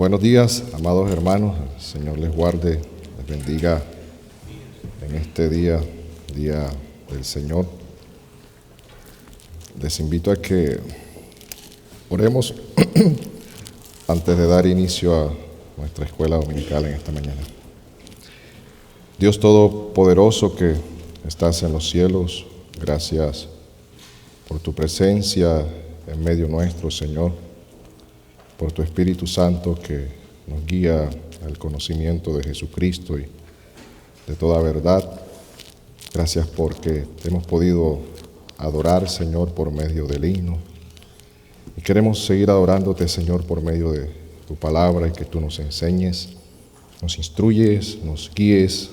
Buenos días, amados hermanos. El Señor les guarde, les bendiga en este día del Señor. Les invito a que oremos antes de dar inicio a nuestra escuela dominical en esta mañana. Dios Todopoderoso que estás en los cielos, gracias por tu presencia en medio nuestro, Señor, por tu Espíritu Santo que nos guía al conocimiento de Jesucristo y de toda verdad. Gracias porque hemos podido adorar, Señor, por medio del himno. Y queremos seguir adorándote, Señor, por medio de tu palabra y que tú nos enseñes, nos instruyes, nos guíes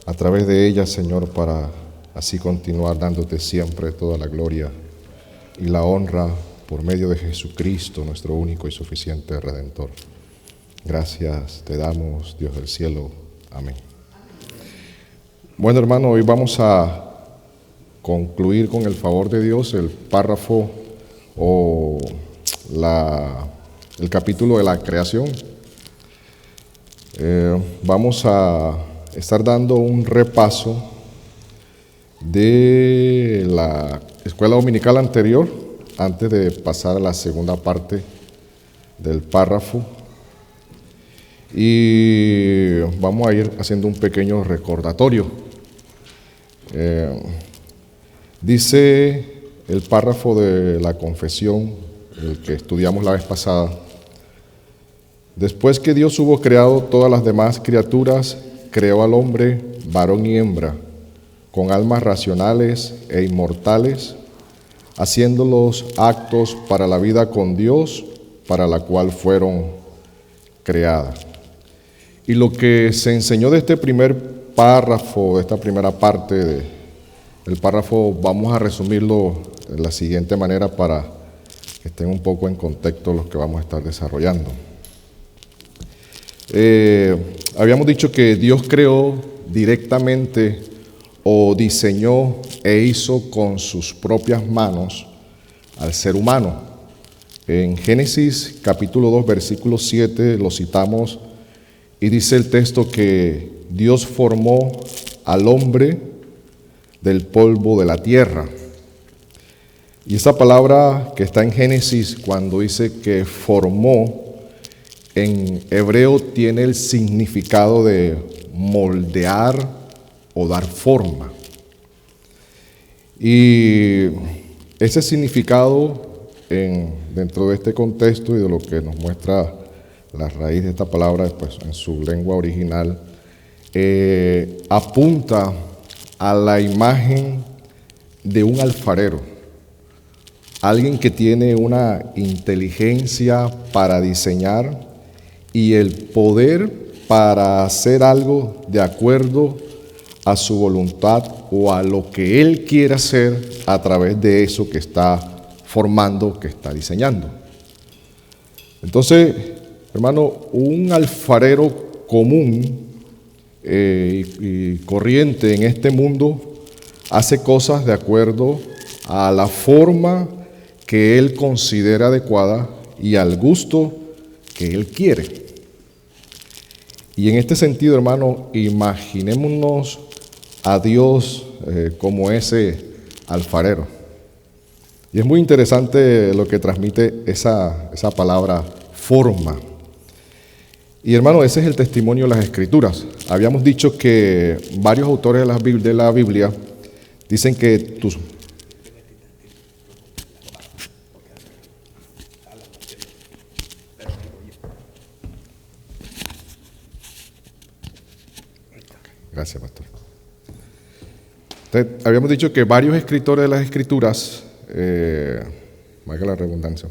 a través de ella, Señor, para así continuar dándote siempre toda la gloria y la honra por medio de Jesucristo, nuestro único y suficiente Redentor. Gracias te damos, Dios del cielo. Amén. Bueno, hermano, hoy vamos a concluir con el favor de Dios el párrafo o el capítulo de la creación. Vamos a estar dando un repaso de la escuela dominical anterior antes de pasar a la segunda parte del párrafo, y vamos a ir haciendo un pequeño recordatorio. Dice el párrafo de la confesión, el que estudiamos la vez pasada: después que Dios hubo creado todas las demás criaturas, creó al hombre varón y hembra, con almas racionales e inmortales, haciéndolos actos para la vida con Dios, para la cual fueron creadas. Y lo que se enseñó de este primer párrafo, de esta primera parte del párrafo, vamos a resumirlo de la siguiente manera para que estén un poco en contexto los que vamos a estar desarrollando. Habíamos dicho que Dios creó directamente o diseñó e hizo con sus propias manos al ser humano. En Génesis capítulo 2, versículo 7 lo citamos y dice el texto que Dios formó al hombre del polvo de la tierra. Y esa palabra que está en Génesis, cuando dice que formó, en hebreo tiene el significado de moldear o dar forma. Y ese significado dentro de este contexto y de lo que nos muestra la raíz de esta palabra, pues, en su lengua original, apunta a la imagen de un alfarero, alguien que tiene una inteligencia para diseñar y el poder para hacer algo de acuerdo a su voluntad o a lo que él quiere hacer a través de eso que está formando, que está diseñando. Entonces, hermano, un alfarero común y corriente en este mundo hace cosas de acuerdo a la forma que él considera adecuada y al gusto que él quiere. Y en este sentido, hermano, imaginémonos a Dios como ese alfarero. Y es muy interesante lo que transmite esa palabra forma. Y hermano, ese es el testimonio de las Escrituras. Habíamos dicho que varios autores de la Biblia dicen que Gracias, pastor. Entonces, habíamos dicho que varios escritores de las Escrituras, valga la redundancia,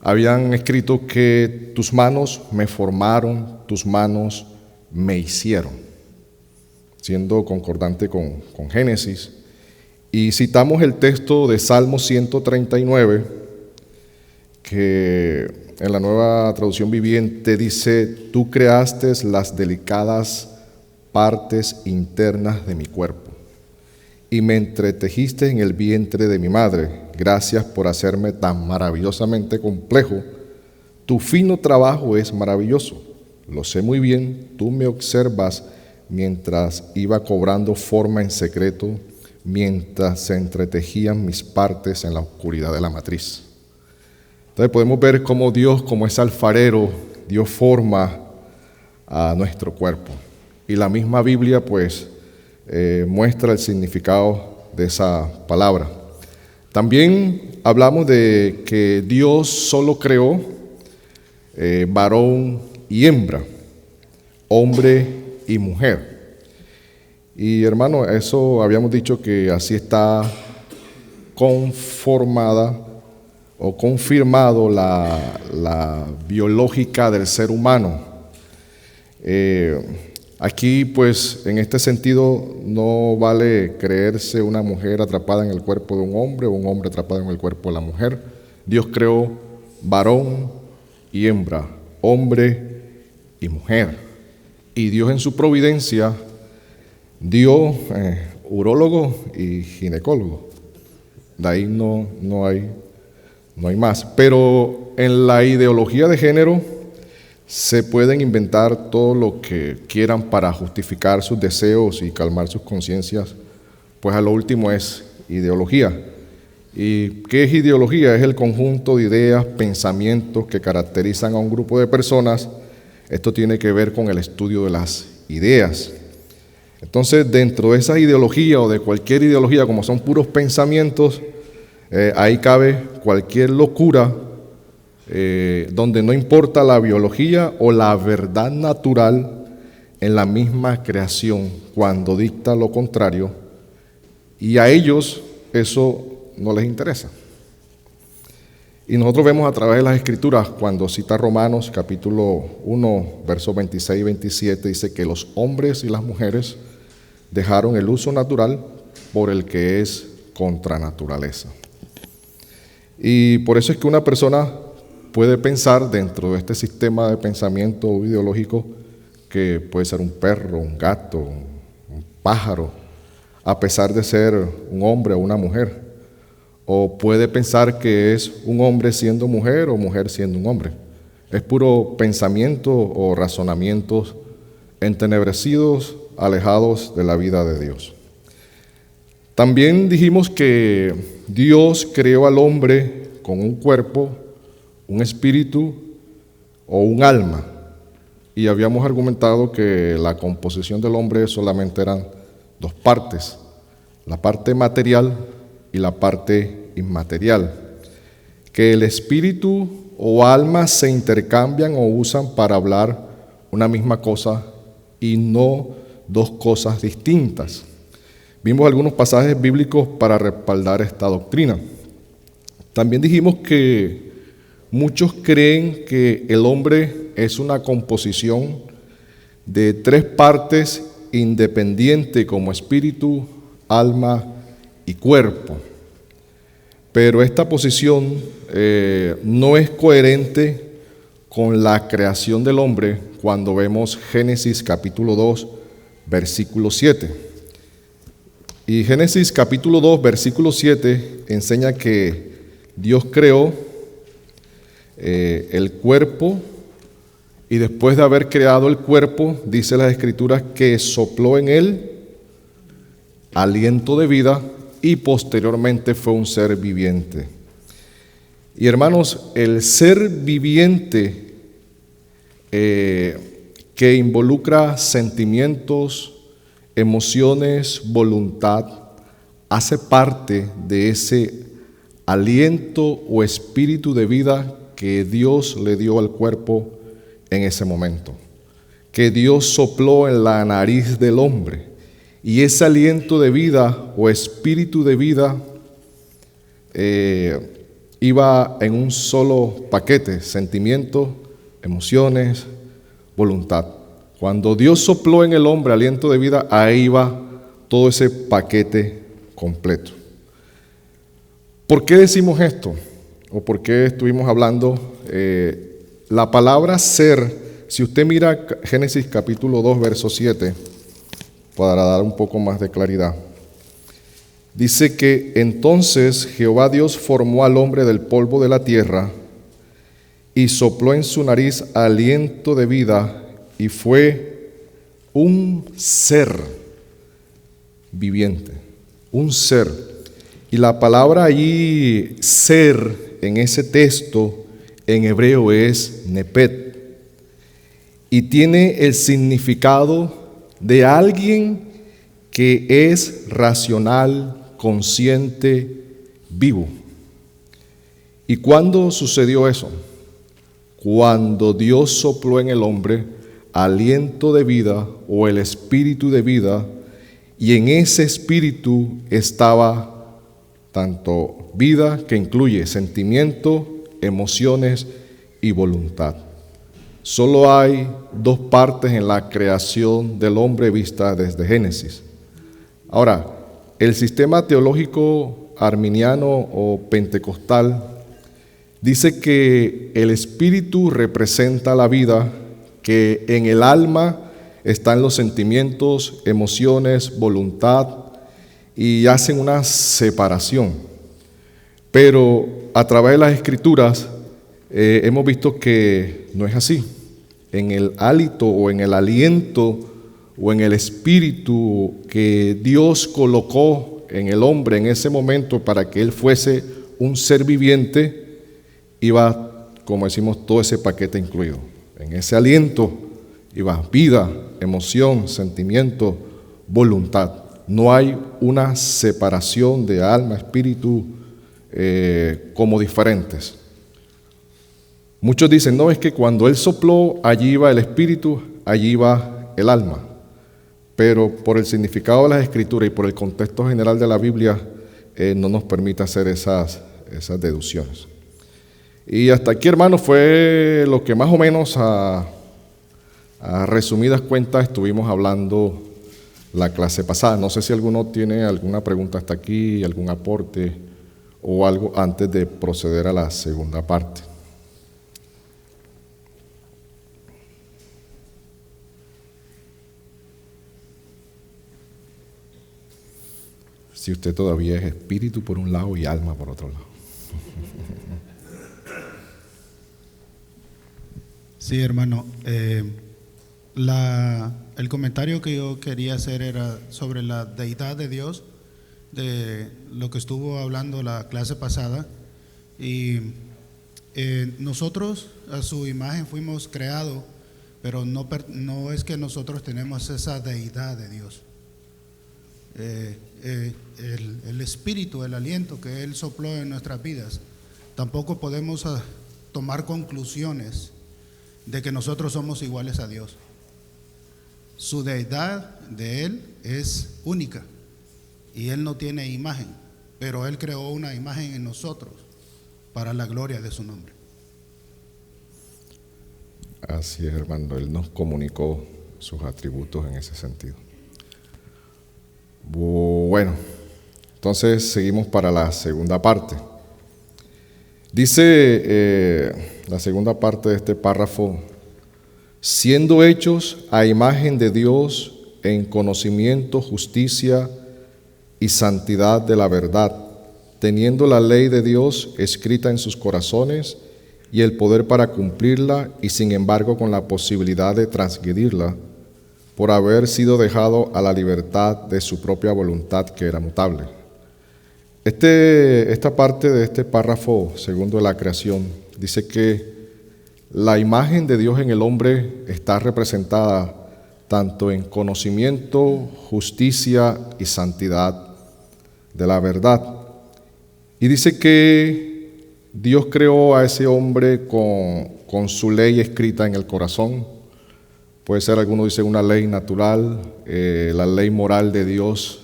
habían escrito que tus manos me formaron, tus manos me hicieron, siendo concordante con Génesis. Y citamos el texto de Salmo 139, que en la Nueva Traducción Viviente dice: tú creaste las delicadas partes internas de mi cuerpo y me entretejiste en el vientre de mi madre. Gracias por hacerme tan maravillosamente complejo Tu fino trabajo es maravilloso. Lo sé muy bien, tú me observas mientras iba cobrando forma en secreto, mientras se entretejían mis partes en la oscuridad de la matriz. Entonces podemos ver cómo Dios, como es alfarero, dio forma a nuestro cuerpo. Y la misma Biblia pues muestra el significado de esa palabra. También hablamos de que Dios solo creó varón y hembra, hombre y mujer. Y hermano, eso habíamos dicho que así está conformada o confirmado la biológica del ser humano. Aquí pues en este sentido no vale creerse una mujer atrapada en el cuerpo de un hombre o un hombre atrapado en el cuerpo de la mujer. Dios creó varón y hembra, hombre y mujer. Y Dios en su providencia dio urólogo y ginecólogo. De ahí no hay más. Pero en la ideología de género se pueden inventar todo lo que quieran para justificar sus deseos y calmar sus conciencias, pues a lo último es ideología. ¿Y qué es ideología? Es el conjunto de ideas, pensamientos que caracterizan a un grupo de personas. Esto tiene que ver con el estudio de las ideas. Entonces, dentro de esa ideología o de cualquier ideología, como son puros pensamientos, ahí cabe cualquier locura donde no importa la biología o la verdad natural en la misma creación cuando dicta lo contrario, y a ellos eso no les interesa. Y nosotros vemos a través de las Escrituras, cuando cita Romanos capítulo 1, versos 26 y 27, dice que los hombres y las mujeres dejaron el uso natural por el que es contra naturaleza. Y por eso es que una persona puede pensar dentro de este sistema de pensamiento ideológico que puede ser un perro, un gato, un pájaro, a pesar de ser un hombre o una mujer. O puede pensar que es un hombre siendo mujer o mujer siendo un hombre. Es puro pensamiento o razonamientos entenebrecidos, alejados de la vida de Dios. También dijimos que Dios creó al hombre con un cuerpo, un espíritu o un alma. Y habíamos argumentado que la composición del hombre solamente eran dos partes, la parte material y la parte inmaterial, que el espíritu o alma se intercambian o usan para hablar una misma cosa y no dos cosas distintas. Vimos algunos pasajes bíblicos para respaldar esta doctrina. También dijimos que muchos creen que el hombre es una composición de tres partes independientes como espíritu, alma y cuerpo. Pero esta posición no es coherente con la creación del hombre cuando vemos Génesis capítulo 2, versículo 7. Y Génesis capítulo 2, versículo 7 enseña que Dios creó el cuerpo, y después de haber creado el cuerpo, dice las Escrituras que sopló en él aliento de vida y posteriormente fue un ser viviente. Y hermanos, el ser viviente que involucra sentimientos, emociones, voluntad, hace parte de ese aliento o espíritu de vida que Dios le dio al cuerpo en ese momento, que Dios sopló en la nariz del hombre. Y ese aliento de vida o espíritu de vida iba en un solo paquete: sentimientos, emociones, voluntad. Cuando Dios sopló en el hombre aliento de vida, ahí iba todo ese paquete completo. ¿Por qué decimos esto? ¿O por qué estuvimos hablando? La palabra ser, si usted mira Génesis capítulo 2, verso 7, para dar un poco más de claridad. Dice que entonces Jehová Dios formó al hombre del polvo de la tierra y sopló en su nariz aliento de vida, y fue un ser viviente, un ser. Y la palabra allí, ser, en ese texto, en hebreo es nepet, y tiene el significado de alguien que es racional, consciente, vivo. ¿Y cuándo sucedió eso? Cuando Dios sopló en el hombre aliento de vida o el espíritu de vida, y en ese espíritu estaba tanto vida, que incluye sentimiento, emociones y voluntad. Solo hay dos partes en la creación del hombre vista desde Génesis. Ahora, el sistema teológico arminiano o pentecostal dice que el espíritu representa la vida, que en el alma están los sentimientos, emociones, voluntad, y hacen una separación. Pero a través de las Escrituras hemos visto que no es así. En el hálito o en el aliento o en el espíritu que Dios colocó en el hombre en ese momento para que él fuese un ser viviente, iba, como decimos, todo ese paquete incluido. En ese aliento iba vida, emoción, sentimiento, voluntad. No hay una separación de alma, espíritu como diferentes. Muchos dicen, no, es que cuando Él sopló, allí iba el espíritu, allí iba el alma. Pero por el significado de las Escrituras y por el contexto general de la Biblia, no nos permite hacer esas deducciones. Y hasta aquí, hermanos, fue lo que más o menos a resumidas cuentas estuvimos hablando la clase pasada. No sé si alguno tiene alguna pregunta hasta aquí, algún aporte o algo antes de proceder a la segunda parte. Si usted todavía es espíritu por un lado y alma por otro lado. Sí, hermano. El comentario que yo quería hacer era sobre la deidad de Dios, de lo que estuvo hablando la clase pasada. Y nosotros a su imagen fuimos creados, pero no es que nosotros tenemos esa deidad de Dios. El espíritu, el aliento que Él sopló en nuestras vidas, tampoco podemos tomar conclusiones de que nosotros somos iguales a Dios. Su deidad de Él es única y Él no tiene imagen, pero Él creó una imagen en nosotros para la gloria de su nombre. Así es, hermano, Él nos comunicó sus atributos en ese sentido. Bueno, entonces seguimos para la segunda parte. Dice la segunda parte de este párrafo: siendo hechos a imagen de Dios en conocimiento, justicia y santidad de la verdad, teniendo la ley de Dios escrita en sus corazones y el poder para cumplirla, y sin embargo con la posibilidad de transgredirla, por haber sido dejado a la libertad de su propia voluntad, que era mutable. Esta parte de este párrafo segundo de la creación dice que la imagen de Dios en el hombre está representada tanto en conocimiento, justicia y santidad de la verdad. Y dice que Dios creó a ese hombre con su ley escrita en el corazón. Puede ser, algunos dicen, una ley natural, la ley moral de Dios,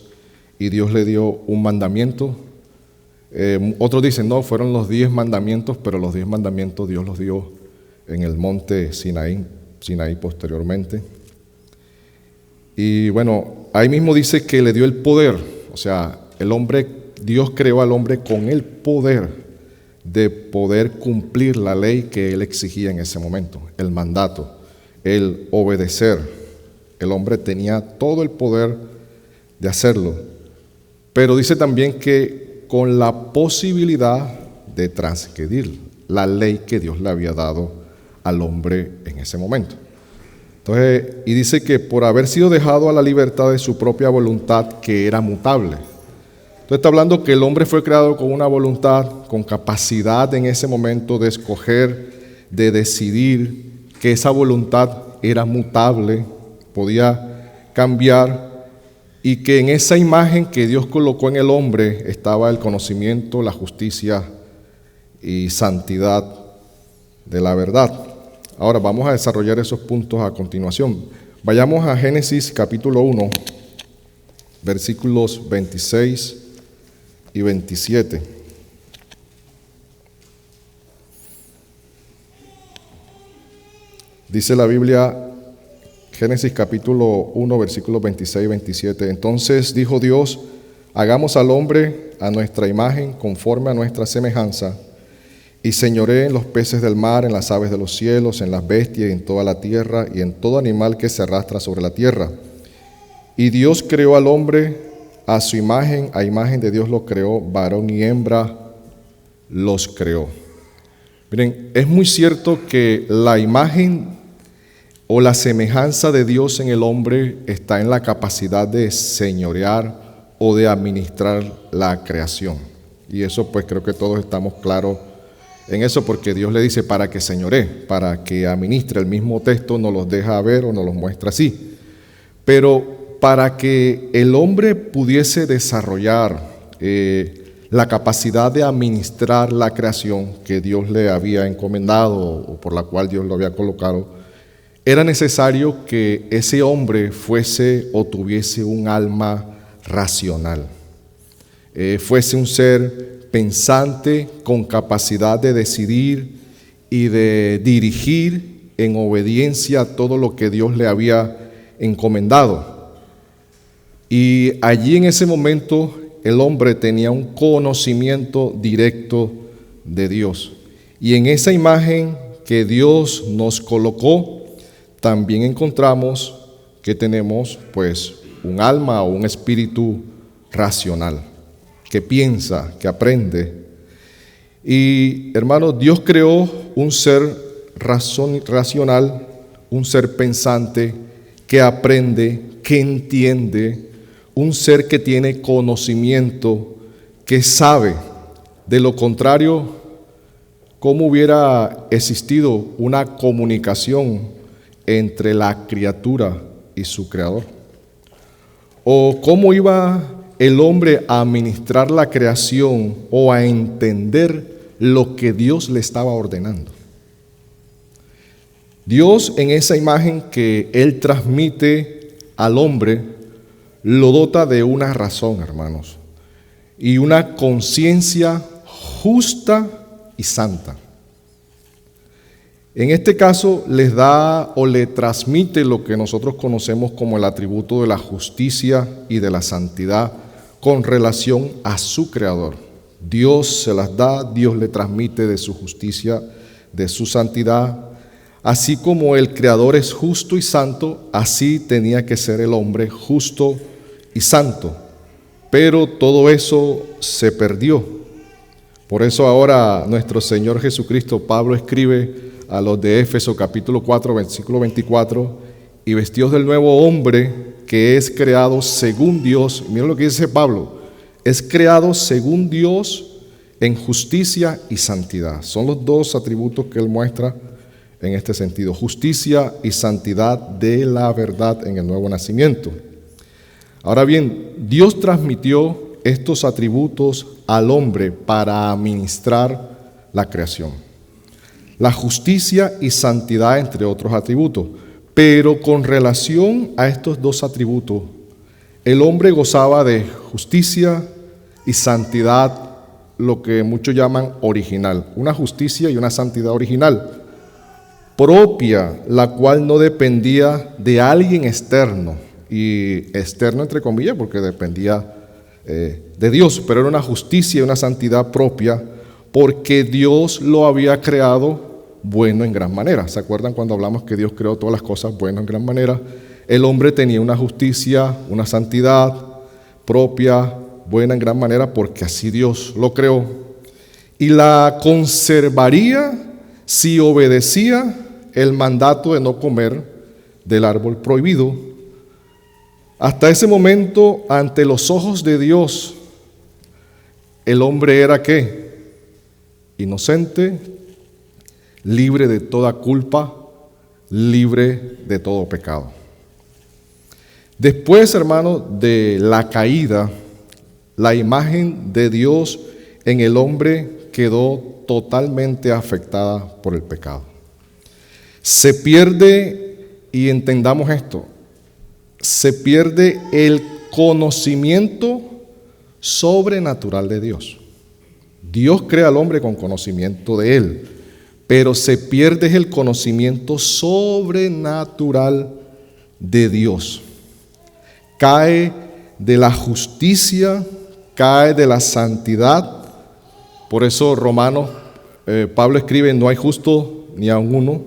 y Dios le dio un mandamiento. Otros dicen, no, fueron los 10 mandamientos, pero los 10 mandamientos Dios los dio en el monte Sinaí posteriormente. Y bueno, ahí mismo dice que le dio el poder, o sea, Dios creó al hombre con el poder de poder cumplir la ley que Él exigía en ese momento, el mandato, el obedecer. El hombre tenía todo el poder de hacerlo, pero dice también que con la posibilidad de transgredir la ley que Dios le había dado al hombre en ese momento. Entonces, y dice que por haber sido dejado a la libertad de su propia voluntad, que era mutable. Entonces está hablando que el hombre fue creado con una voluntad, con capacidad en ese momento de escoger, de decidir, que esa voluntad era mutable, podía cambiar, y que en esa imagen que Dios colocó en el hombre estaba el conocimiento, la justicia y santidad de la verdad. Ahora vamos a desarrollar esos puntos a continuación. Vayamos a Génesis capítulo 1, versículos 26 y 27. Dice la Biblia, Génesis capítulo 1, versículos 26 y 27. Entonces dijo Dios, hagamos al hombre a nuestra imagen, conforme a nuestra semejanza, y señoree en los peces del mar, en las aves de los cielos, en las bestias y en toda la tierra, y en todo animal que se arrastra sobre la tierra. Y Dios creó al hombre a su imagen, a imagen de Dios lo creó, varón y hembra los creó. Miren, es muy cierto que la imagen o la semejanza de Dios en el hombre está en la capacidad de señorear o de administrar la creación. Y eso pues creo que todos estamos claros en eso, porque Dios le dice para que señoree, para que administre. El mismo texto nos los deja ver o nos los muestra así. Pero para que el hombre pudiese desarrollar la capacidad de administrar la creación que Dios le había encomendado o por la cual Dios lo había colocado, era necesario que ese hombre fuese o tuviese un alma racional, fuese un ser pensante con capacidad de decidir y de dirigir en obediencia a todo lo que Dios le había encomendado. Y allí en ese momento el hombre tenía un conocimiento directo de Dios. Y en esa imagen que Dios nos colocó, también encontramos que tenemos pues un alma o un espíritu racional, que piensa, que aprende. Y hermanos, Dios creó un ser racional, un ser pensante, que aprende, que entiende, un ser que tiene conocimiento, que sabe. De lo contrario, ¿cómo hubiera existido una comunicación entre la criatura y su creador? ¿O cómo iba el hombre a administrar la creación o a entender lo que Dios le estaba ordenando? Dios, en esa imagen que Él transmite al hombre, lo dota de una razón, hermanos, y una conciencia justa y santa. En este caso les da o le transmite lo que nosotros conocemos como el atributo de la justicia y de la santidad con relación a su creador. Dios se las da, Dios le transmite de su justicia, de su santidad. Así como el creador es justo y santo, así tenía que ser el hombre justo y santo. Pero todo eso se perdió. Por eso ahora nuestro Señor Jesucristo, Pablo escribe a los de Éfeso capítulo 4, versículo 24, y vestidos del nuevo hombre que es creado según Dios. Miren lo que dice Pablo, es creado según Dios en justicia y santidad. Son los dos atributos que él muestra en este sentido, justicia y santidad de la verdad en el nuevo nacimiento. Ahora bien, Dios transmitió estos atributos al hombre para administrar la creación. La justicia y santidad, entre otros atributos. Pero con relación a estos dos atributos, el hombre gozaba de justicia y santidad, lo que muchos llaman original. Una justicia y una santidad original, propia, la cual no dependía de alguien externo, y externo entre comillas porque dependía de Dios, pero era una justicia y una santidad propia porque Dios lo había creado bueno en gran manera. ¿Se acuerdan cuando hablamos que Dios creó todas las cosas buenas en gran manera? El hombre tenía una justicia, una santidad propia, buena en gran manera porque así Dios lo creó. y la conservaría si obedecía el mandato de no comer del árbol prohibido. Hasta ese momento, ante los ojos de Dios, el hombre era ¿qué? Inocente, libre de toda culpa, libre de todo pecado. Después, hermano, de la caída, la imagen de Dios en el hombre quedó totalmente afectada por el pecado. Se pierde, y entendamos esto, se pierde el conocimiento sobrenatural de Dios. Dios crea al hombre con conocimiento de Él, pero se pierde el conocimiento sobrenatural de Dios. Cae de la justicia, cae de la santidad. Por eso Pablo escribe, no hay justo ni aun uno,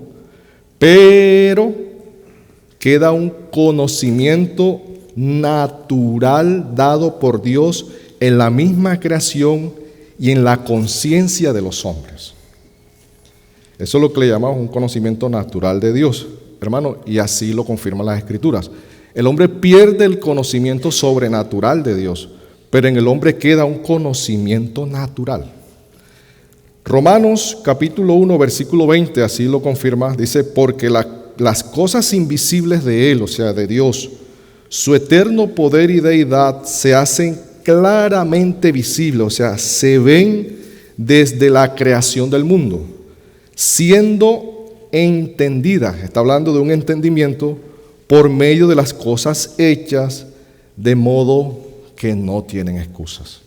pero queda un conocimiento natural dado por Dios en la misma creación y en la conciencia de los hombres. Eso es lo que le llamamos un conocimiento natural de Dios, hermano, y así lo confirman las Escrituras. El hombre pierde el conocimiento sobrenatural de Dios, pero en el hombre queda un conocimiento natural. Romanos capítulo 1, versículo 20, así lo confirma, dice, porque las cosas invisibles de Él, o sea, de Dios, su eterno poder y deidad se hacen claramente visibles, o sea, se ven desde la creación del mundo, siendo entendidas, está hablando de un entendimiento por medio de las cosas hechas, de modo que no tienen excusas.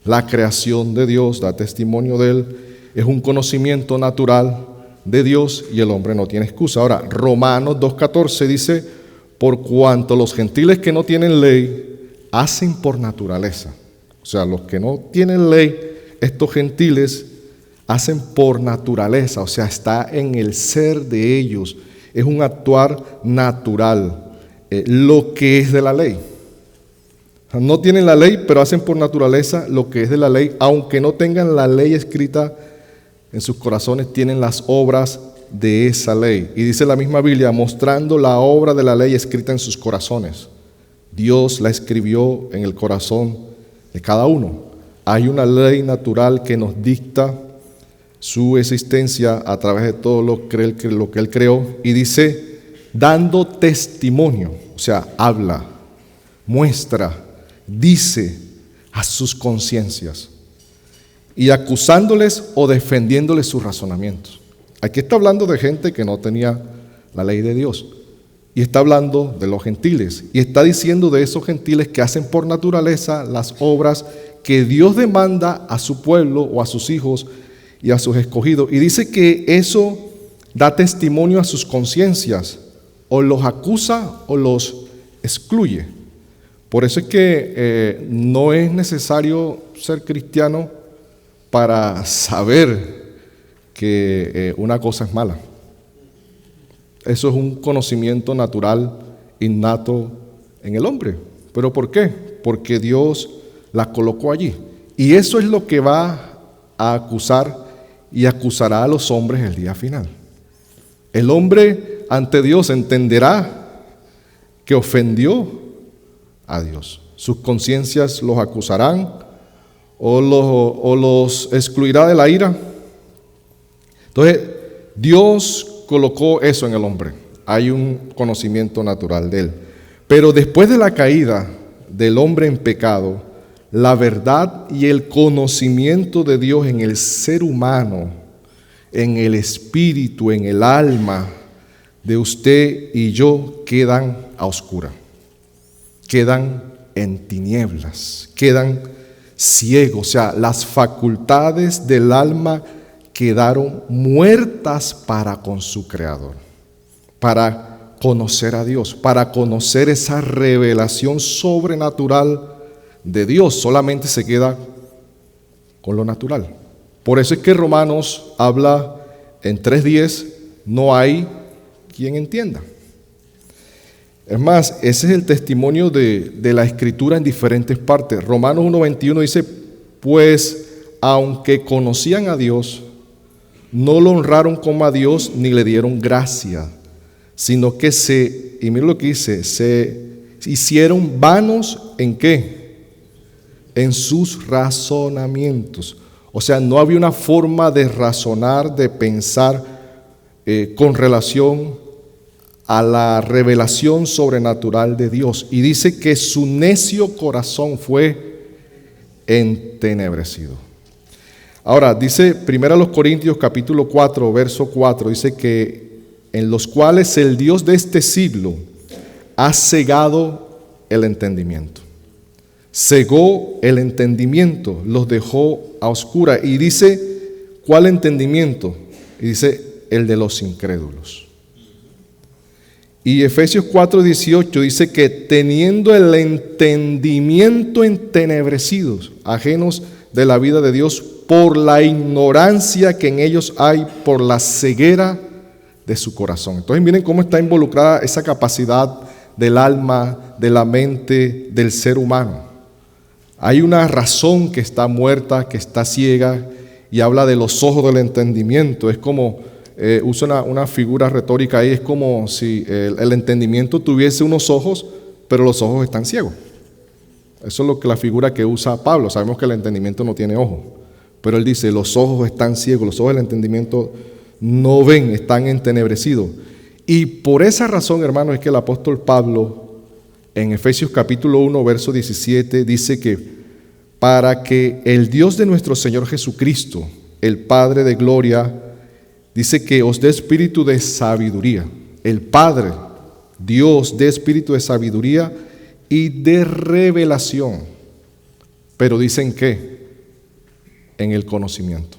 La creación de Dios da testimonio de Él, es un conocimiento natural de Dios y el hombre no tiene excusa. Ahora, Romanos 2:14 dice, por cuanto los gentiles que no tienen ley hacen por naturaleza. O sea, los que no tienen ley, estos gentiles hacen por naturaleza, o sea, está en el ser de ellos, es un actuar natural, lo que es de la ley. No tienen la ley, pero hacen por naturaleza lo que es de la ley, aunque no tengan la ley escrita en sus corazones, tienen las obras de esa ley. Y dice la misma Biblia, mostrando la obra de la ley escrita en sus corazones. Dios la escribió en el corazón de cada uno. Hay una ley natural que nos dicta su existencia a través de todo lo que Él creó. Y dice, dando testimonio, o sea, habla, muestra, dice a sus conciencias y acusándoles o defendiéndoles sus razonamientos. Aquí está hablando de gente que no tenía la ley de Dios y está hablando de los gentiles y está diciendo de esos gentiles que hacen por naturaleza las obras que Dios demanda a su pueblo o a sus hijos y a sus escogidos, y dice que eso da testimonio a sus conciencias, o los acusa o los excluye. Por eso es que no es necesario ser cristiano para saber que una cosa es mala. Eso es un conocimiento natural, innato en el hombre. ¿Pero por qué? Porque Dios la colocó allí. Y eso es lo que va a acusar y acusará a los hombres el día final. El hombre ante Dios entenderá que ofendió a Dios. Sus conciencias los acusarán o los excluirá de la ira. Entonces, Dios colocó eso en el hombre. Hay un conocimiento natural de Él. Pero después de la caída del hombre en pecado, la verdad y el conocimiento de Dios en el ser humano, en el espíritu, en el alma de usted y yo quedan a oscuras, quedan en tinieblas, quedan ciegos. O sea, las facultades del alma quedaron muertas para con su Creador, para conocer a Dios, para conocer esa revelación sobrenatural de Dios. Solamente se queda con lo natural. Por eso es que Romanos habla en 3:10, no hay quien entienda. Es más, ese es el testimonio de la Escritura en diferentes partes. Romanos 1:21 dice, pues aunque conocían a Dios, no lo honraron como a Dios ni le dieron gracia, sino que y mira lo que dice, se hicieron vanos ¿en qué? En sus razonamientos. O sea, no había una forma de razonar, de pensar con relación a la revelación sobrenatural de Dios. Y dice que su necio corazón fue entenebrecido. Ahora, dice 1 Corintios capítulo 4, verso 4, dice que en los cuales el Dios de este siglo ha cegado el entendimiento. Cegó el entendimiento, los dejó a oscuras. Y dice, ¿cuál entendimiento? Y dice, el de los incrédulos. Y Efesios 4:18 dice que teniendo el entendimiento entenebrecidos, ajenos de la vida de Dios, por la ignorancia que en ellos hay, por la ceguera de su corazón. Entonces miren cómo está involucrada esa capacidad del alma, de la mente, del ser humano. Hay una razón que está muerta, que está ciega, y habla de los ojos del entendimiento. Es como, usa una figura retórica ahí, es como si el entendimiento tuviese unos ojos, pero los ojos están ciegos. Eso es lo que la figura que usa Pablo. Sabemos que el entendimiento no tiene ojos, pero él dice, los ojos están ciegos, los ojos del entendimiento no ven, están entenebrecidos. Y por esa razón, hermanos, es que el apóstol Pablo, en Efesios capítulo 1, verso 17, dice que para que el Dios de nuestro Señor Jesucristo, el Padre de gloria, dice que os dé espíritu de sabiduría. El Padre, Dios, dé espíritu de sabiduría y de revelación. Pero dicen que en el conocimiento.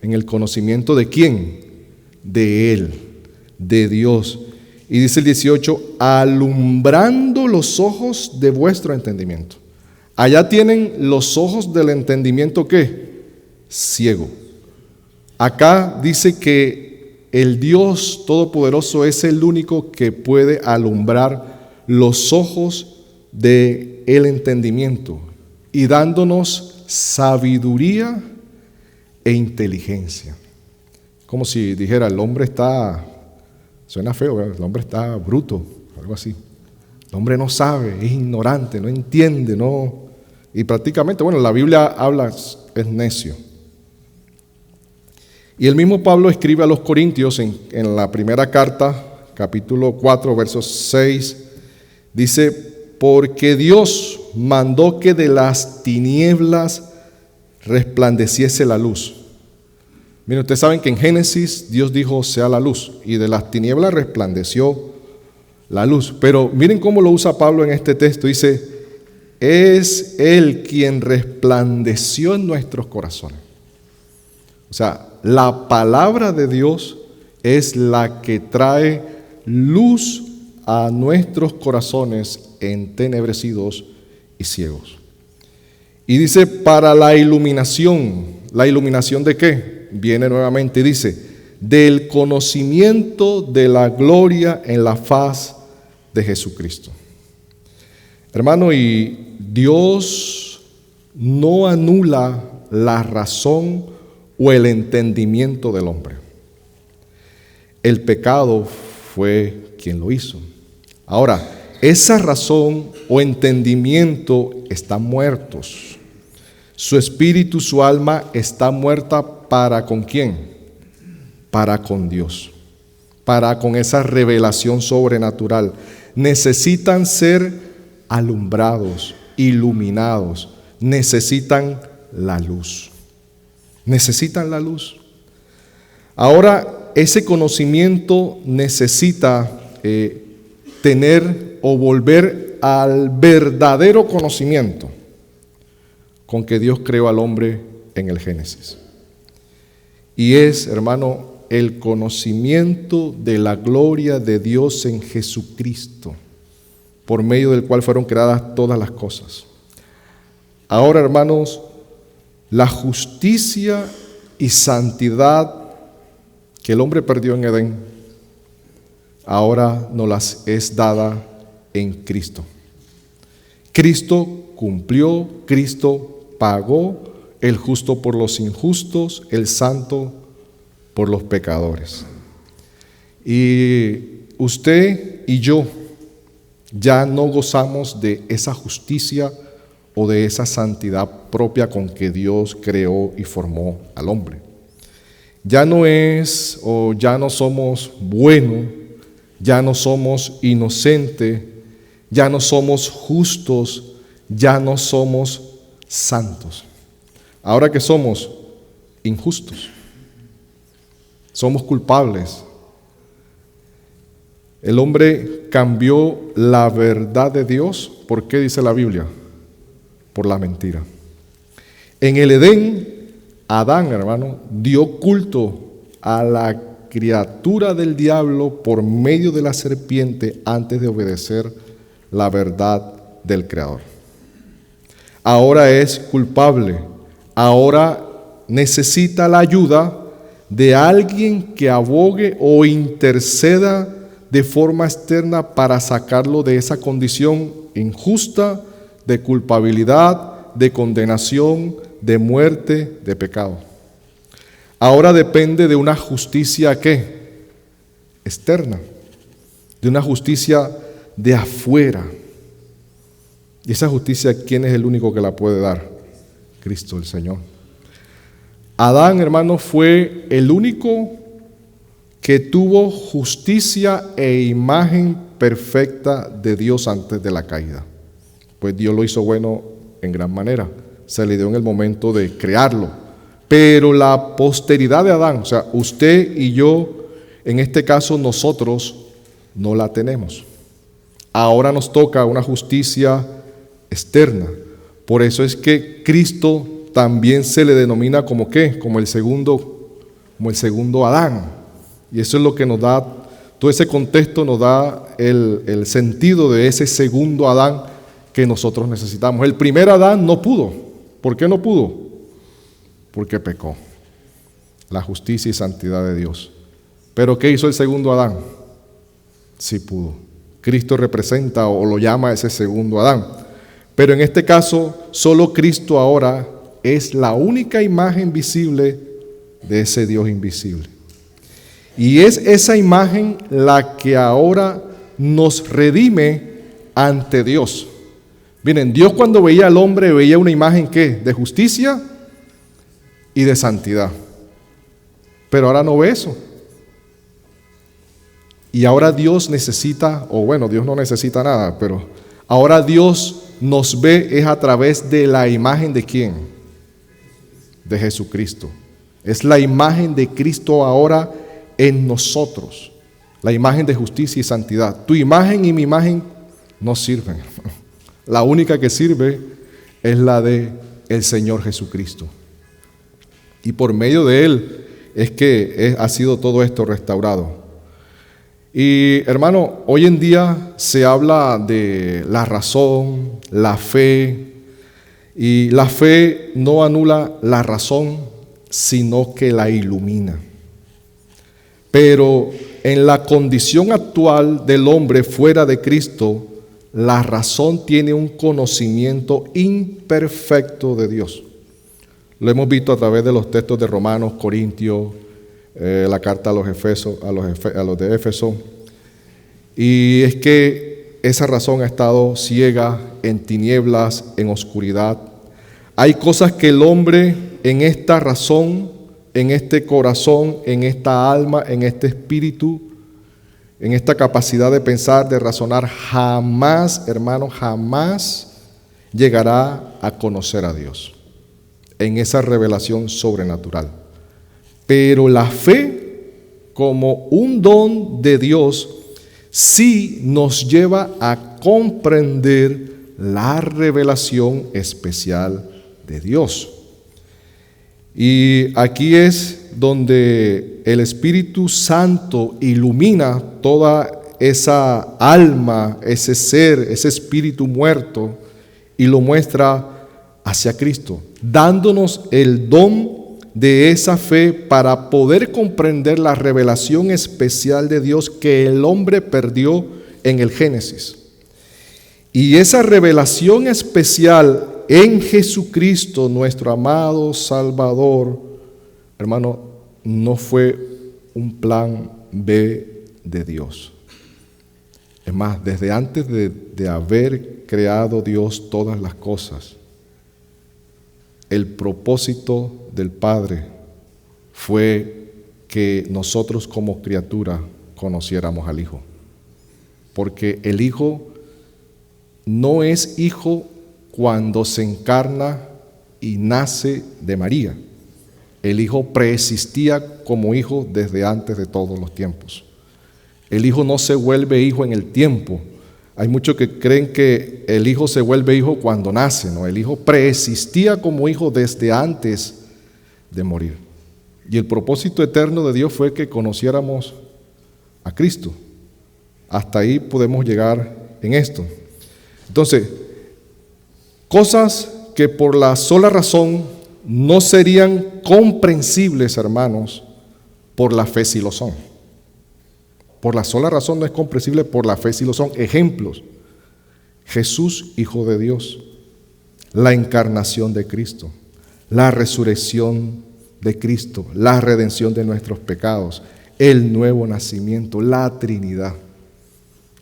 ¿En el conocimiento de quién? De Él, de Dios. Y dice el 18, alumbrando los ojos de vuestro entendimiento. Allá tienen los ojos del entendimiento, ¿qué? Ciego. Acá dice que el Dios Todopoderoso es el único que puede alumbrar los ojos del entendimiento y dándonos sabiduría e inteligencia. Como si dijera, el hombre está, suena feo, ¿verdad? El hombre está bruto, algo así. El hombre no sabe, es ignorante, no entiende, no. Y prácticamente, bueno, la Biblia habla, es necio. Y el mismo Pablo escribe a los Corintios en la primera carta, capítulo 4, verso 6, dice, porque Dios mandó que de las tinieblas resplandeciese la luz. Miren, ustedes saben que en Génesis Dios dijo sea la luz y de las tinieblas resplandeció la luz. Pero miren cómo lo usa Pablo en este texto. Dice, es Él quien resplandeció en nuestros corazones. O sea, la palabra de Dios es la que trae luz a nuestros corazones entenebrecidos y ciegos. Y dice, para la iluminación ¿de qué? Viene nuevamente y dice, del conocimiento de la gloria en la faz de Jesucristo. Hermano, y Dios no anula la razón o el entendimiento del hombre. El pecado fue quien lo hizo. Ahora, esa razón o entendimiento están muertos. Su espíritu, su alma está muerta para ¿con quién? Para con Dios. Para con esa revelación sobrenatural. Necesitan ser alumbrados, iluminados. Necesitan la luz. Necesitan la luz. Ahora, ese conocimiento necesita tener o volver al verdadero conocimiento con que Dios creó al hombre en el Génesis. Y es, hermano, el conocimiento de la gloria de Dios en Jesucristo, por medio del cual fueron creadas todas las cosas. Ahora, hermanos, la justicia y santidad que el hombre perdió en Edén, ahora nos las es dada en Cristo. Cristo cumplió, Cristo pagó el justo por los injustos, el santo por los pecadores. Y usted y yo ya no gozamos de esa justicia o de esa santidad propia con que Dios creó y formó al hombre. Ya no es o ya no somos buenos, ya no somos inocentes, ya no somos justos, ya no somos santos. Ahora que somos injustos, somos culpables. El hombre cambió la verdad de Dios. ¿Por qué dice la Biblia? Por la mentira. En el Edén, Adán, hermano, dio culto a la criatura del diablo por medio de la serpiente antes de obedecer la verdad del Creador. Ahora es culpable. Ahora necesita la ayuda de alguien que abogue o interceda de forma externa para sacarlo de esa condición injusta, de culpabilidad, de condenación, de muerte, de pecado. Ahora depende de una justicia ¿qué? Externa, de una justicia de afuera. Y esa justicia, ¿quién es el único que la puede dar? Cristo el Señor. Adán, hermano, fue el único que tuvo justicia e imagen perfecta de Dios antes de la caída. Pues Dios lo hizo bueno en gran manera. Se le dio en el momento de crearlo. Pero la posteridad de Adán, o sea, usted y yo, en este caso nosotros, no la tenemos. Ahora nos toca una justicia externa. Por eso es que Cristo también se le denomina como ¿qué? Como el segundo Adán. Y eso es lo que nos da, todo ese contexto nos da el sentido de ese segundo Adán que nosotros necesitamos. El primer Adán no pudo. ¿Por qué no pudo? Porque pecó. La justicia y santidad de Dios. ¿Pero qué hizo el segundo Adán? Sí pudo. Cristo representa o lo llama ese segundo Adán. Pero en este caso, solo Cristo ahora es la única imagen visible de ese Dios invisible. Y es esa imagen la que ahora nos redime ante Dios. Miren, Dios cuando veía al hombre veía una imagen ¿qué? De justicia y de santidad. Pero ahora no ve eso. Y ahora Dios necesita, o bueno, Dios no necesita nada, pero ahora Dios nos ve es a través de la imagen de ¿quién? De Jesucristo. Es la imagen de Cristo ahora en nosotros. La imagen de justicia y santidad. Tu imagen y mi imagen no sirven. La única que sirve es la de el Señor Jesucristo. Y por medio de Él es que ha sido todo esto restaurado. Y hermano, hoy en día se habla de la razón, la fe, y la fe no anula la razón, sino que la ilumina. Pero en la condición actual del hombre fuera de Cristo, la razón tiene un conocimiento imperfecto de Dios. Lo hemos visto a través de los textos de Romanos, Corintios, la carta a los de Éfeso. Y es que esa razón ha estado ciega, en tinieblas, en oscuridad. Hay cosas que el hombre en esta razón, en este corazón, en esta alma, en este espíritu, en esta capacidad de pensar, de razonar, jamás, hermano, jamás llegará a conocer a Dios en esa revelación sobrenatural. Pero la fe, como un don de Dios, sí nos lleva a comprender la revelación especial de Dios. Y aquí es donde el Espíritu Santo ilumina toda esa alma, ese ser, ese espíritu muerto, y lo muestra hacia Cristo, dándonos el don de esa fe para poder comprender la revelación especial de Dios que el hombre perdió en el Génesis. Y esa revelación especial en Jesucristo, nuestro amado Salvador, hermano, no fue un plan B de Dios. Es más, desde antes de haber creado Dios todas las cosas, el propósito del Padre fue que nosotros como criatura conociéramos al Hijo. Porque el Hijo no es hijo cuando se encarna y nace de María. El Hijo preexistía como hijo desde antes de todos los tiempos. El Hijo no se vuelve hijo en el tiempo. Hay muchos que creen que el Hijo se vuelve hijo cuando nace, ¿no? El Hijo preexistía como hijo desde antes de morir. Y el propósito eterno de Dios fue que conociéramos a Cristo. Hasta ahí podemos llegar en esto. Entonces, cosas que por la sola razón no serían comprensibles, hermanos, por la fe sí lo son. Por la sola razón no es comprensible, por la fe sí lo son. Ejemplos: Jesús, Hijo de Dios, la encarnación de Cristo, la resurrección de Cristo, la redención de nuestros pecados, el nuevo nacimiento, la Trinidad.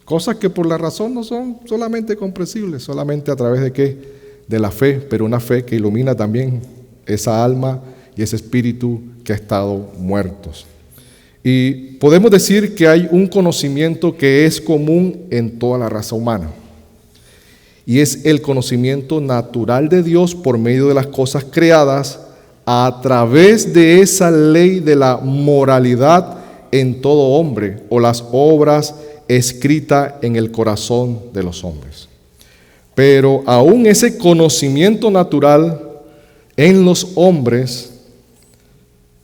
Cosas que por la razón no son solamente comprensibles, solamente a través de ¿qué? De la fe, pero una fe que ilumina también esa alma y ese espíritu que ha estado muertos. Y podemos decir que hay un conocimiento que es común en toda la raza humana, y es el conocimiento natural de Dios por medio de las cosas creadas a través de esa ley de la moralidad en todo hombre, o las obras escritas en el corazón de los hombres. Pero aún ese conocimiento natural en los hombres,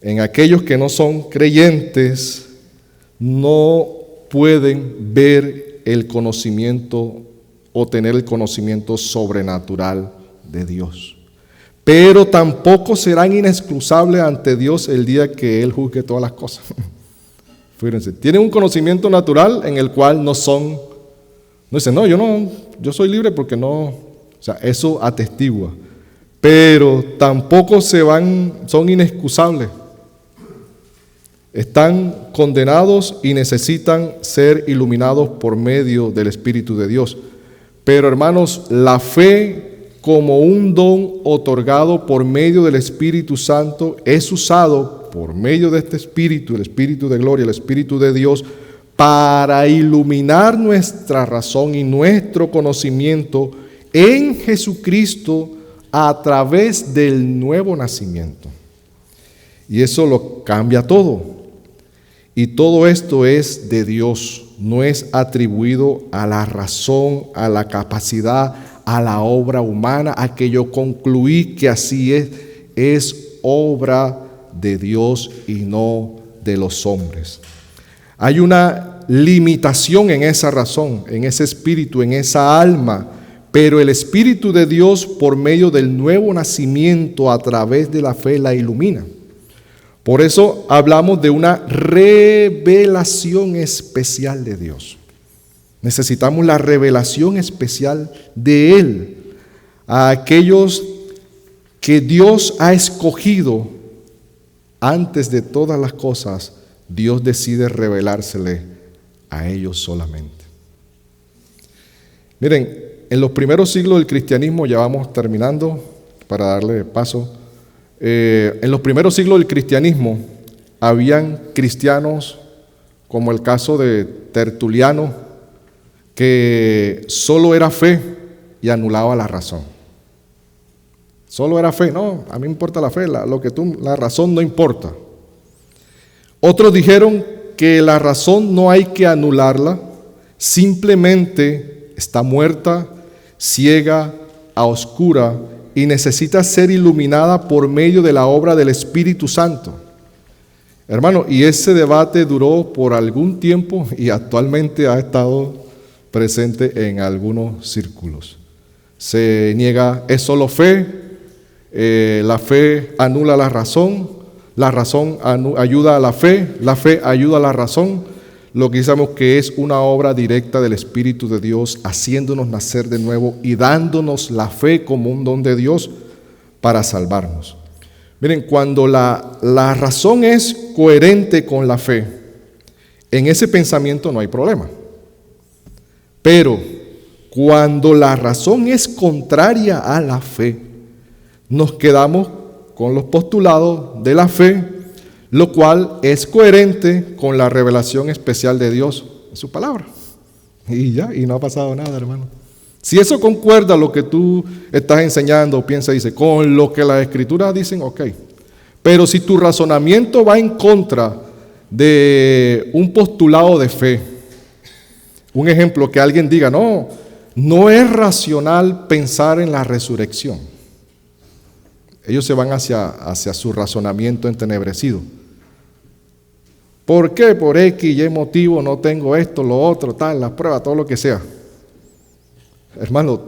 en aquellos que no son creyentes, no pueden ver el conocimiento o tener el conocimiento sobrenatural de Dios. Pero tampoco serán inexcusables ante Dios el día que Él juzgue todas las cosas. Fíjense, tienen un conocimiento natural en el cual no dicen, no, yo soy libre porque no, o sea, eso atestigua. Pero tampoco son inexcusables. Están condenados y necesitan ser iluminados por medio del Espíritu de Dios. Pero hermanos, la fe como un don otorgado por medio del Espíritu Santo es usado por medio de este Espíritu, el Espíritu de gloria, el Espíritu de Dios, para iluminar nuestra razón y nuestro conocimiento en Jesucristo a través del nuevo nacimiento. Y eso lo cambia todo. Y todo esto es de Dios, no es atribuido a la razón, a la capacidad, a la obra humana, a que yo concluí que así es obra de Dios y no de los hombres. Hay una limitación en esa razón, en ese espíritu, en esa alma, pero el Espíritu de Dios, por medio del nuevo nacimiento, a través de la fe, la ilumina. Por eso hablamos de una revelación especial de Dios. Necesitamos la revelación especial de Él a aquellos que Dios ha escogido antes de todas las cosas. Dios decide revelársele a ellos solamente. Miren, en los primeros siglos del cristianismo, ya vamos terminando para darle paso. En los primeros siglos del cristianismo habían cristianos, como el caso de Tertuliano, que solo era fe y anulaba la razón. Solo era fe, no, a mí me importa la fe, la razón no importa. Otros dijeron que la razón no hay que anularla, simplemente está muerta, ciega, a oscura, y necesita ser iluminada por medio de la obra del Espíritu Santo. Hermano, y ese debate duró por algún tiempo y actualmente ha estado presente en algunos círculos. Se niega, es solo fe, la fe anula la razón ayuda a la fe ayuda a la razón, lo que sabemos que es una obra directa del Espíritu de Dios, haciéndonos nacer de nuevo y dándonos la fe como un don de Dios para salvarnos. Miren, cuando la razón es coherente con la fe, en ese pensamiento no hay problema. Pero cuando la razón es contraria a la fe, nos quedamos con los postulados de la fe, lo cual es coherente con la revelación especial de Dios en su palabra. Y ya, y no ha pasado nada, hermano. Si eso concuerda lo que tú estás enseñando, piensa, dice, con lo que las Escrituras dicen, ok. Pero si tu razonamiento va en contra de un postulado de fe, un ejemplo, que alguien diga, no es racional pensar en la resurrección. Ellos se van hacia su razonamiento entenebrecido. ¿Por qué? Por X y Y motivo no tengo esto, lo otro, tal, las pruebas, todo lo que sea. Hermano,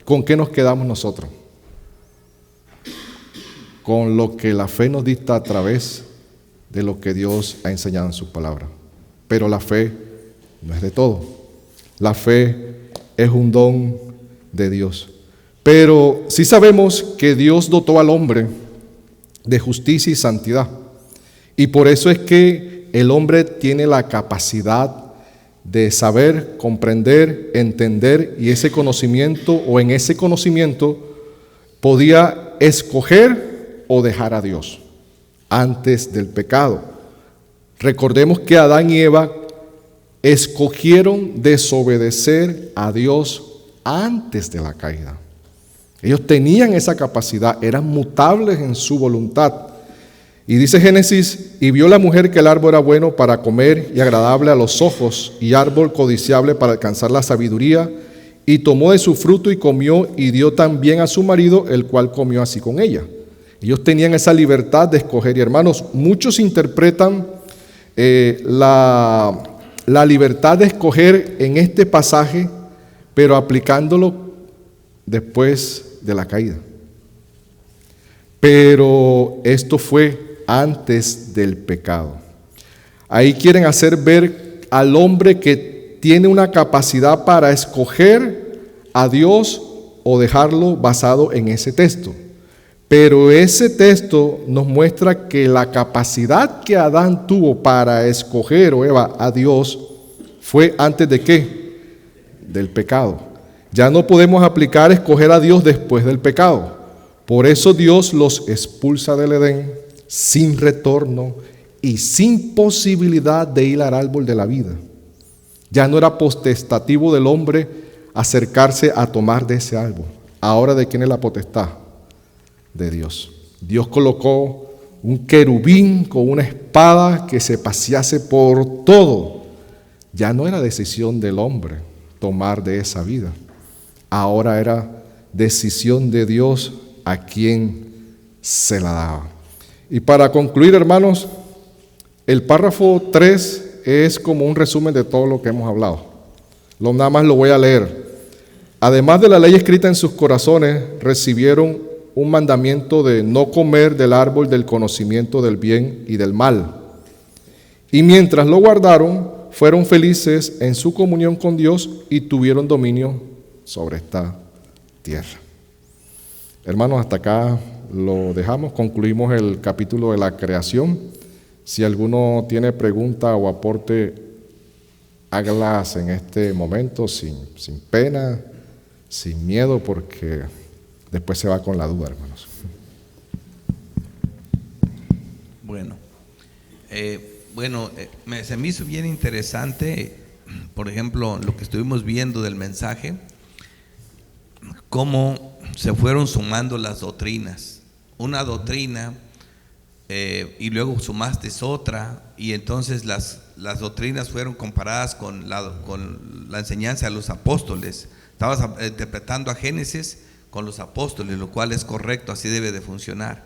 ¿con qué nos quedamos nosotros? Con lo que la fe nos dicta a través de lo que Dios ha enseñado en su palabra. Pero la fe no es de todo. La fe es un don de Dios. Pero sí sabemos que Dios dotó al hombre de justicia y santidad. Y por eso es que el hombre tiene la capacidad de saber, comprender, entender, y ese conocimiento, o en ese conocimiento, podía escoger o dejar a Dios antes del pecado. Recordemos que Adán y Eva escogieron desobedecer a Dios antes de la caída. Ellos tenían esa capacidad, eran mutables en su voluntad. Y dice Génesis, y vio la mujer que el árbol era bueno para comer y agradable a los ojos, y árbol codiciable para alcanzar la sabiduría, y tomó de su fruto y comió, y dio también a su marido, el cual comió así con ella. Ellos tenían esa libertad de escoger. Y hermanos, muchos interpretan la libertad de escoger en este pasaje, pero aplicándolo después de la caída. Pero esto fue antes del pecado. Ahí quieren hacer ver al hombre que tiene una capacidad para escoger a Dios o dejarlo basado en ese texto. Pero ese texto nos muestra que la capacidad que Adán tuvo para escoger, o Eva, a Dios, fue antes de ¿qué? Del pecado. Ya no podemos aplicar escoger a Dios después del pecado. Por eso Dios los expulsa del Edén sin retorno y sin posibilidad de ir al árbol de la vida. Ya no era potestativo del hombre acercarse a tomar de ese árbol. Ahora, ¿de quién es la potestad? De Dios. Dios colocó un querubín con una espada que se pasease por todo. Ya no era decisión del hombre tomar de esa vida. Ahora era decisión de Dios a quien se la daba. Y para concluir, hermanos, el párrafo 3 es como un resumen de todo lo que hemos hablado. Nada más lo voy a leer. Además de la ley escrita en sus corazones, recibieron un mandamiento de no comer del árbol del conocimiento del bien y del mal. Y mientras lo guardaron, fueron felices en su comunión con Dios y tuvieron dominio sobre esta tierra. Hermanos, hasta acá lo dejamos, concluimos el capítulo de la creación. Si alguno tiene pregunta o aporte, hágalas en este momento sin pena, sin miedo, porque después se va con la duda, hermanos. Se me hizo bien interesante, por ejemplo, lo que estuvimos viendo del mensaje, cómo se fueron sumando las doctrinas. Una doctrina y luego sumaste otra, y entonces las doctrinas fueron comparadas con la enseñanza de los apóstoles. Estabas interpretando a Génesis con los apóstoles, lo cual es correcto, así debe de funcionar.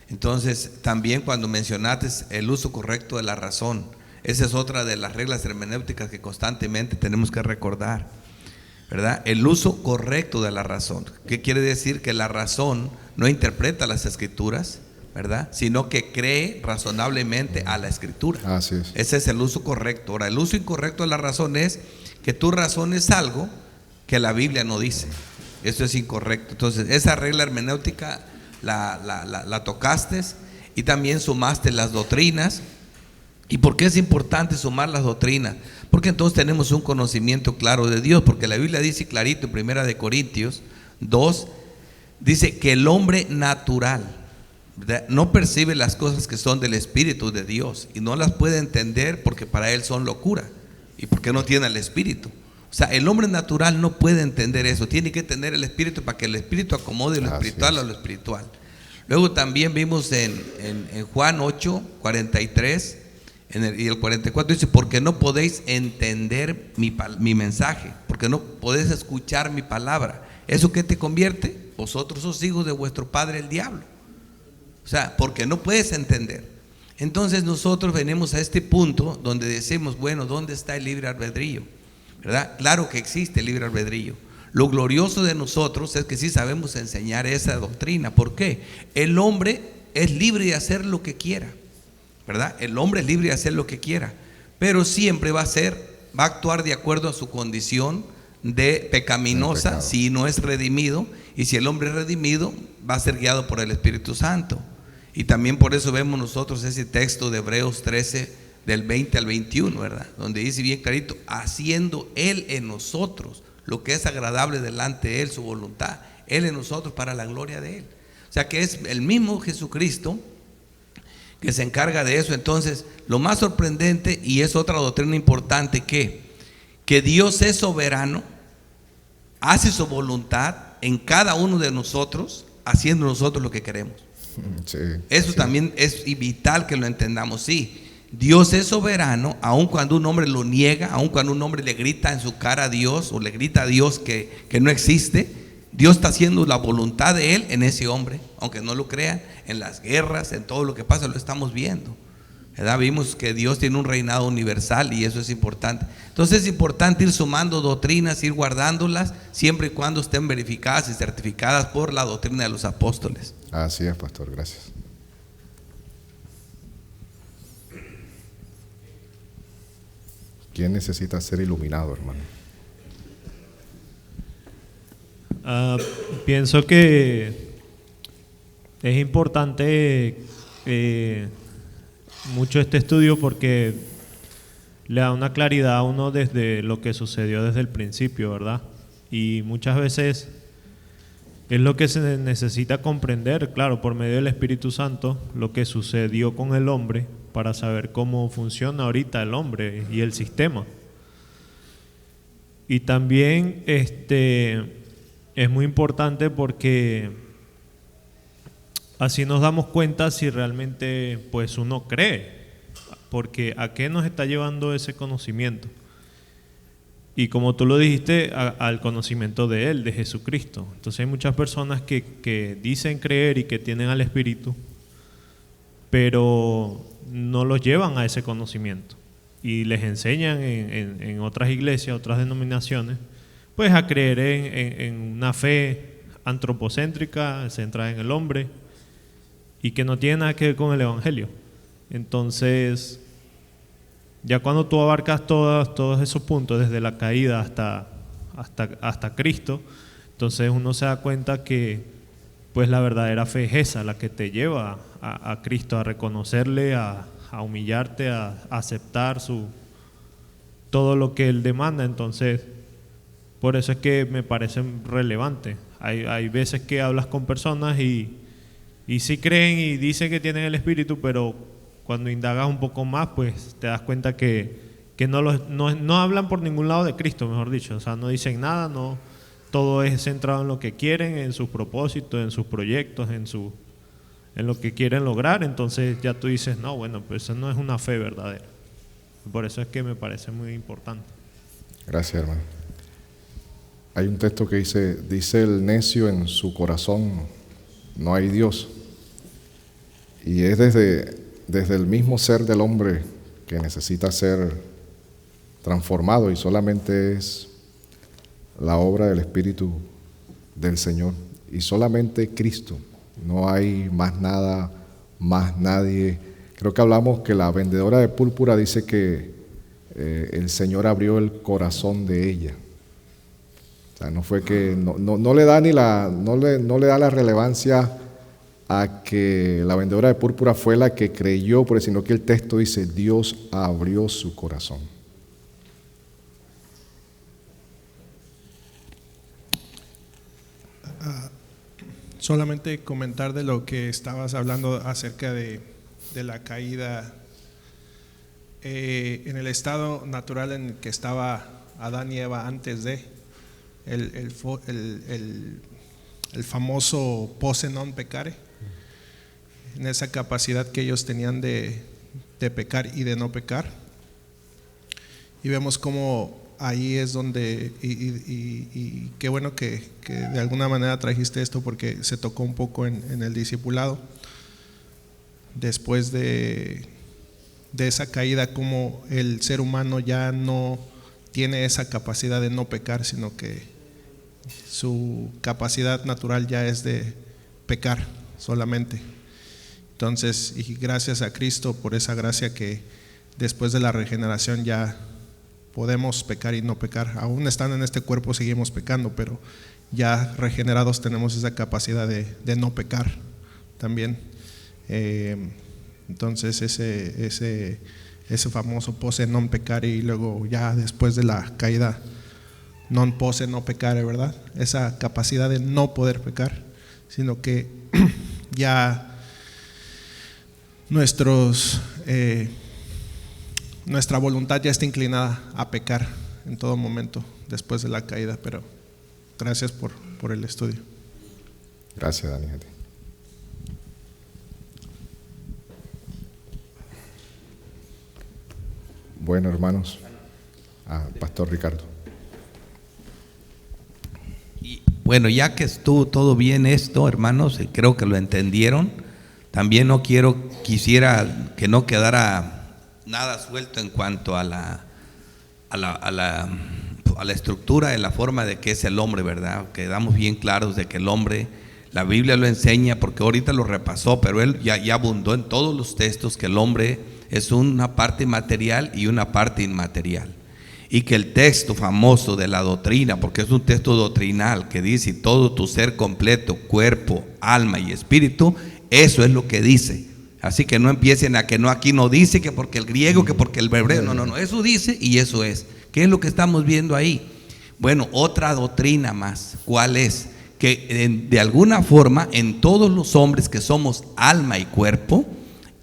Entonces, también cuando mencionaste el uso correcto de la razón, esa es otra de las reglas hermenéuticas que constantemente tenemos que recordar, ¿verdad? El uso correcto de la razón. ¿Qué quiere decir? Que la razón no interpreta las escrituras, ¿verdad? Sino que cree razonablemente a la Escritura. Así es. Ese es el uso correcto. Ahora, el uso incorrecto de la razón es que tú razones algo que la Biblia no dice. Eso es incorrecto. Entonces, esa regla hermenéutica la tocaste, y también sumaste las doctrinas. ¿Y por qué es importante sumar las doctrinas? Porque entonces tenemos un conocimiento claro de Dios, porque la Biblia dice clarito en 1 Corintios 2, dice que el hombre natural, ¿verdad?, no percibe las cosas que son del Espíritu de Dios y no las puede entender porque para él son locura y porque no tiene el Espíritu. O sea, el hombre natural no puede entender eso, tiene que tener el Espíritu para que el Espíritu acomode lo espiritual a lo espiritual. Luego también vimos en Juan 8, 43 y el 44, dice: porque no podéis entender mi mensaje, porque no podéis escuchar mi palabra. ¿Eso qué te convierte? Vosotros sos hijos de vuestro padre el diablo. O sea, porque no puedes entender. Entonces nosotros venimos a este punto donde decimos, bueno, ¿dónde está el libre albedrío? ¿Verdad? Claro que existe el libre albedrío. Lo glorioso de nosotros es que sí sabemos enseñar esa doctrina. ¿Por qué? El hombre es libre de hacer lo que quiera, ¿verdad? El hombre es libre de hacer lo que quiera, pero siempre va a actuar de acuerdo a su condición de pecaminosa si no es redimido, y si el hombre es redimido va a ser guiado por el Espíritu Santo. Y también por eso vemos nosotros ese texto de Hebreos 13 del 20 al 21, ¿verdad? Donde dice bien clarito: haciendo Él en nosotros lo que es agradable delante de Él, su voluntad, Él en nosotros para la gloria de Él. O sea que es el mismo Jesucristo que se encarga de eso. Entonces, lo más sorprendente, y es otra doctrina importante, que Dios es soberano, hace su voluntad en cada uno de nosotros, haciendo nosotros lo que queremos. Sí, eso sí. También es vital que lo entendamos. Sí, Dios es soberano, aun cuando un hombre lo niega, aun cuando un hombre le grita en su cara a Dios, o le grita a Dios que no existe. Dios está haciendo la voluntad de Él en ese hombre, aunque no lo crean. En las guerras, en todo lo que pasa, lo estamos viendo, ¿verdad? Vimos que Dios tiene un reinado universal y eso es importante. Entonces es importante ir sumando doctrinas, ir guardándolas, siempre y cuando estén verificadas y certificadas por la doctrina de los apóstoles. Así es, pastor, gracias. ¿Quién necesita ser iluminado, hermano? Pienso que es importante mucho este estudio porque le da una claridad a uno desde lo que sucedió desde el principio, ¿verdad? Y muchas veces es lo que se necesita comprender, claro, por medio del Espíritu Santo, lo que sucedió con el hombre para saber cómo funciona ahorita el hombre y el sistema. Y también es muy importante porque así nos damos cuenta si realmente pues uno cree, porque ¿a qué nos está llevando ese conocimiento? Y como tú lo dijiste, al conocimiento de Él, de Jesucristo. Entonces hay muchas personas que dicen creer y que tienen al Espíritu, pero no los llevan a ese conocimiento. Y les enseñan en otras iglesias, otras denominaciones, pues a creer en una fe antropocéntrica, centrada en el hombre, y que no tiene nada que ver con el Evangelio. Entonces, ya cuando tú abarcas todos esos puntos, desde la caída hasta Cristo, entonces uno se da cuenta que pues la verdadera fe es esa, la que te lleva a Cristo, a reconocerle, a humillarte, a aceptar todo lo que Él demanda. Entonces, por eso es que me parece relevante. Hay veces que hablas con personas y sí creen y dicen que tienen el Espíritu, pero cuando indagas un poco más, pues te das cuenta que no hablan por ningún lado de Cristo, mejor dicho. O sea, no dicen nada, no, todo es centrado en lo que quieren, en sus propósitos, en sus proyectos, en lo que quieren lograr. Entonces ya tú dices, no, bueno, pues eso no es una fe verdadera. Por eso es que me parece muy importante. Gracias, hermano. Hay un texto que dice el necio en su corazón, no hay Dios. Y es desde el mismo ser del hombre que necesita ser transformado, y solamente es la obra del Espíritu del Señor y solamente Cristo. No hay más nada más nadie. Creo que hablamos que la vendedora de púrpura dice que el Señor abrió el corazón de ella. O sea, no fue que no le da no le da la relevancia a que la vendedora de púrpura fue la que creyó, sino que el texto dice Dios abrió su corazón. Solamente comentar de lo que estabas hablando acerca de la caída en el estado natural en el que estaba Adán y Eva antes de el famoso posse non peccare, en esa capacidad que ellos tenían de pecar y de no pecar. Y vemos cómo ahí es donde, y qué bueno que de alguna manera trajiste esto, porque se tocó un poco en el discipulado, después de esa caída, como el ser humano ya no tiene esa capacidad de no pecar, sino que su capacidad natural ya es de pecar solamente. Entonces, y gracias a Cristo por esa gracia que después de la regeneración ya podemos pecar y no pecar. Aún estando en este cuerpo seguimos pecando, pero ya regenerados tenemos esa capacidad de no pecar también. Entonces ese famoso posse non peccare, y luego ya después de la caída non posse non peccare, ¿verdad? Esa capacidad de no poder pecar, sino que ya nuestra voluntad ya está inclinada a pecar en todo momento después de la caída. Pero gracias por el estudio. Gracias, Dani. Bueno, hermanos, Pastor Ricardo. Y bueno, ya que estuvo todo bien esto, hermanos, creo que lo entendieron. También quisiera que no quedara nada suelto en cuanto a la estructura, de la forma de que es el hombre, ¿verdad? Quedamos bien claros de que el hombre, la Biblia lo enseña, porque ahorita lo repasó, pero él ya abundó en todos los textos que el hombre es una parte material y una parte inmaterial. Y que el texto famoso de la doctrina, porque es un texto doctrinal que dice todo tu ser completo, cuerpo, alma y espíritu, eso es lo que dice. Así que no empiecen a que no, aquí no dice que porque el griego, que porque el hebreo, no, eso dice y eso es. ¿Qué es lo que estamos viendo ahí? Bueno, otra doctrina más. ¿Cuál es? Que de alguna forma en todos los hombres que somos alma y cuerpo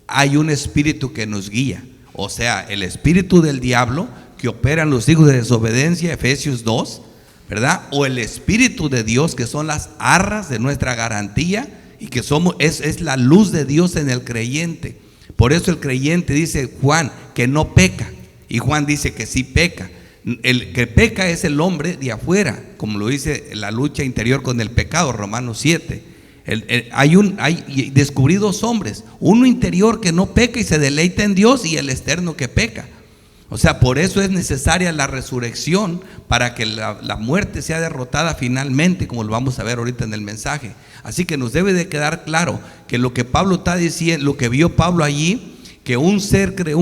hay un espíritu que nos guía. O sea, el espíritu del diablo que opera en los hijos de desobediencia, Efesios 2, ¿verdad? O el espíritu de Dios, que son las arras de nuestra garantía, y que es la luz de Dios en el creyente. Por eso el creyente dice, Juan, que no peca, y Juan dice que sí peca. El que peca es el hombre de afuera, como lo dice la lucha interior con el pecado, Romanos 7. Descubrí dos hombres, uno interior que no peca y se deleita en Dios, y el externo que peca. O sea, por eso es necesaria la resurrección, para que la muerte sea derrotada finalmente, como lo vamos a ver ahorita en el mensaje. Así que nos debe de quedar claro que lo que Pablo está diciendo, lo que vio Pablo allí, que un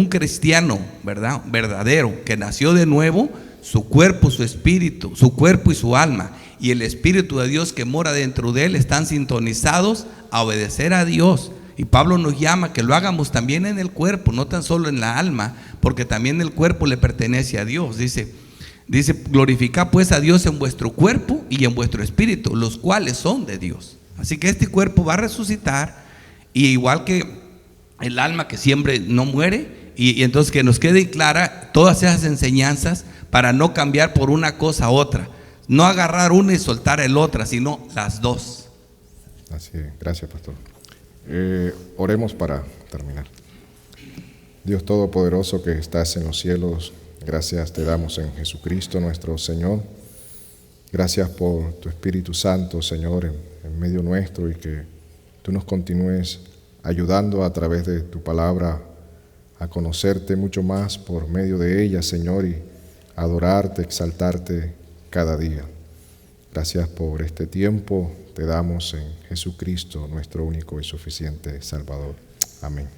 cristiano, ¿verdad?, verdadero, que nació de nuevo, su cuerpo, su espíritu, su cuerpo y su alma, y el Espíritu de Dios que mora dentro de él, están sintonizados a obedecer a Dios. Y Pablo nos llama que lo hagamos también en el cuerpo, no tan solo en la alma, porque también el cuerpo le pertenece a Dios. Dice, glorificad pues a Dios en vuestro cuerpo y en vuestro espíritu, los cuales son de Dios. Así que este cuerpo va a resucitar, y igual que el alma que siempre no muere, y entonces que nos quede clara todas esas enseñanzas, para no cambiar por una cosa a otra, no agarrar una y soltar el otra, sino las dos. Así es. Gracias, pastor. Oremos para terminar. Dios Todopoderoso, que estás en los cielos, gracias te damos en Jesucristo nuestro Señor. Gracias por tu Espíritu Santo, Señor, en medio nuestro, y que tú nos continúes ayudando a través de tu palabra a conocerte mucho más por medio de ella, Señor, y adorarte, exaltarte cada día. Gracias por este tiempo, te damos en Jesucristo, nuestro único y suficiente Salvador. Amén.